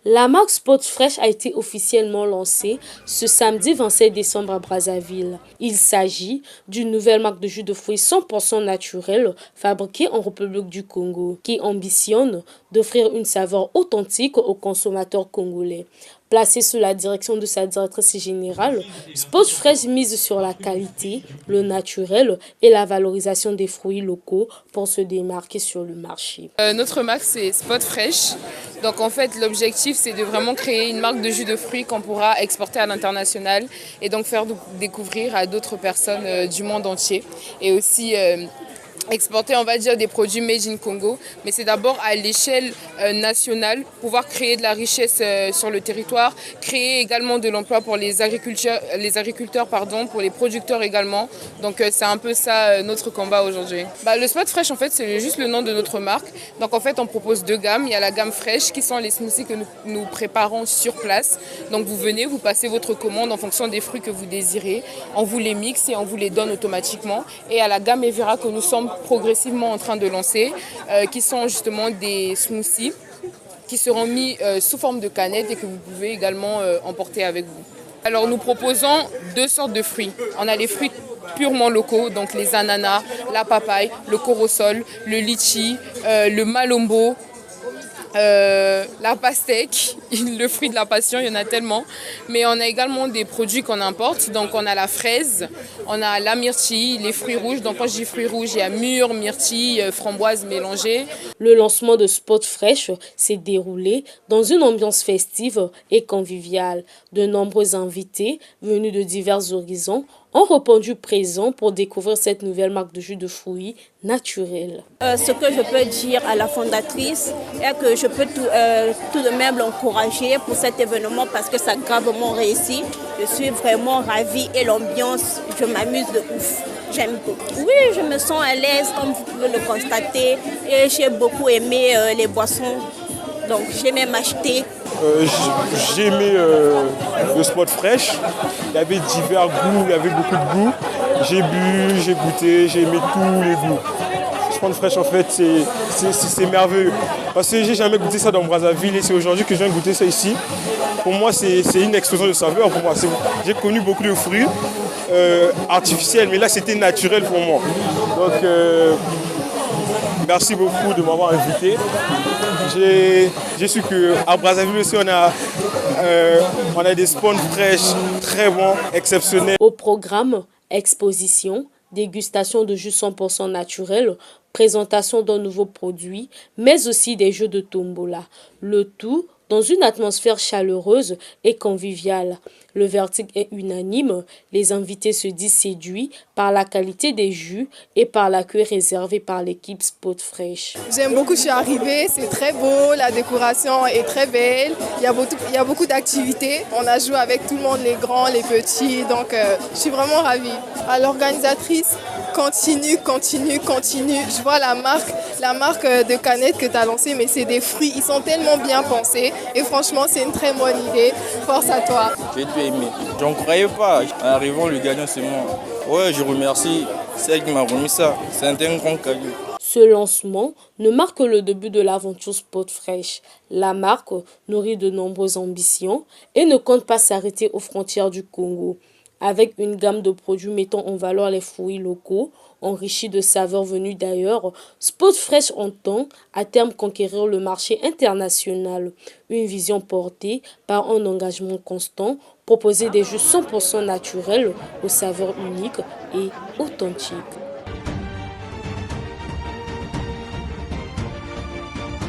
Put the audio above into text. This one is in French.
La marque Spot Fresh a été officiellement lancée ce samedi 27 décembre à Brazzaville. Il s'agit d'une nouvelle marque de jus de fruits 100% naturel fabriquée en République du Congo qui ambitionne d'offrir une saveur authentique aux consommateurs congolais. Placée sous la direction de sa directrice générale, Spot Fresh mise sur la qualité, le naturel et la valorisation des fruits locaux pour se démarquer sur le marché. Notre marque c'est Spot Fresh. Donc en fait l'objectif c'est de vraiment créer une marque de jus de fruits qu'on pourra exporter à l'international et donc faire découvrir à d'autres personnes du monde entier. Et aussi exporter, on va dire, des produits made in Congo, mais c'est d'abord à l'échelle nationale, pouvoir créer de la richesse sur le territoire, créer également de l'emploi pour les agriculteurs, pour les producteurs également. Donc c'est un peu ça notre combat aujourd'hui. Le Spot Fresh, en fait, c'est juste le nom de notre marque. Donc en fait, on propose deux gammes. Il y a la gamme fraîche qui sont les smoothies que nous préparons sur place. Donc vous venez, vous passez votre commande en fonction des fruits que vous désirez. On vous les mixe et on vous les donne automatiquement. Et à la gamme Evera que nous sommes progressivement en train de lancer, qui sont justement des smoothies qui seront mis sous forme de canettes et que vous pouvez également emporter avec vous. Alors nous proposons deux sortes de fruits. On a les fruits purement locaux, donc les ananas, la papaye, le corosol, le litchi, le malombo, la pastèque, le fruit de la passion, il y en a tellement. Mais on a également des produits qu'on importe. Donc on a la fraise, on a la myrtille, les fruits rouges. Donc quand je dis fruits rouges, il y a mûre, myrtille, framboise mélangée. Le lancement de Spot Fresh s'est déroulé dans une ambiance festive et conviviale. De nombreux invités venus de divers horizons ont répondu présent pour découvrir cette nouvelle marque de jus de fruits naturel. Ce que je peux dire à la fondatrice est que je peux tout de même l'encourager pour cet événement parce que ça a gravement réussi. Je suis vraiment ravie et l'ambiance, je m'amuse de ouf. J'aime beaucoup. Oui, je me sens à l'aise comme vous pouvez le constater et j'ai beaucoup aimé les boissons. Donc j'ai même acheté. J'ai aimé le Spot Fresh. Il y avait divers goûts, il y avait beaucoup de goûts. J'ai bu, j'ai goûté, j'ai aimé tous les goûts. Spot Fresh en fait c'est merveilleux. Parce que j'ai jamais goûté ça dans Brazzaville et c'est aujourd'hui que je viens de goûter ça ici. Pour moi c'est une explosion de saveur. Pour moi. J'ai connu beaucoup de fruits artificiels, mais là c'était naturel pour moi. Donc merci beaucoup de m'avoir invité. J'ai su qu'à Brazzaville aussi, on a des spawns fraîches, très bons, exceptionnels. Au programme, exposition, dégustation de jus 100% naturel, présentation d'un nouveau produit, mais aussi des jeux de tombola. Le tout dans une atmosphère chaleureuse et conviviale. Le verdict est unanime, les invités se disent séduits par la qualité des jus et par l'accueil réservé par l'équipe Spot Fresh. J'aime beaucoup, je suis arrivée, c'est très beau, la décoration est très belle, il y a beaucoup d'activités. On a joué avec tout le monde, les grands, les petits, donc je suis vraiment ravie. À l'organisatrice, continue. Je vois la marque de canettes que tu as lancée, mais c'est des fruits, ils sont tellement bien pensés et franchement c'est une très bonne idée. Force à toi. J'ai tout aimé. J'en croyais pas. En arrivant, le gagnant c'est moi. Ouais, je remercie celle qui m'a remis ça. C'est un grand cadeau. Ce lancement ne marque le début de l'aventure Spot Fresh. La marque nourrit de nombreuses ambitions et ne compte pas s'arrêter aux frontières du Congo. Avec une gamme de produits mettant en valeur les fruits locaux, enrichis de saveurs venues d'ailleurs, Spot Fresh entend à terme conquérir le marché international. Une vision portée par un engagement constant, proposer des jus 100% naturels aux saveurs uniques et authentiques.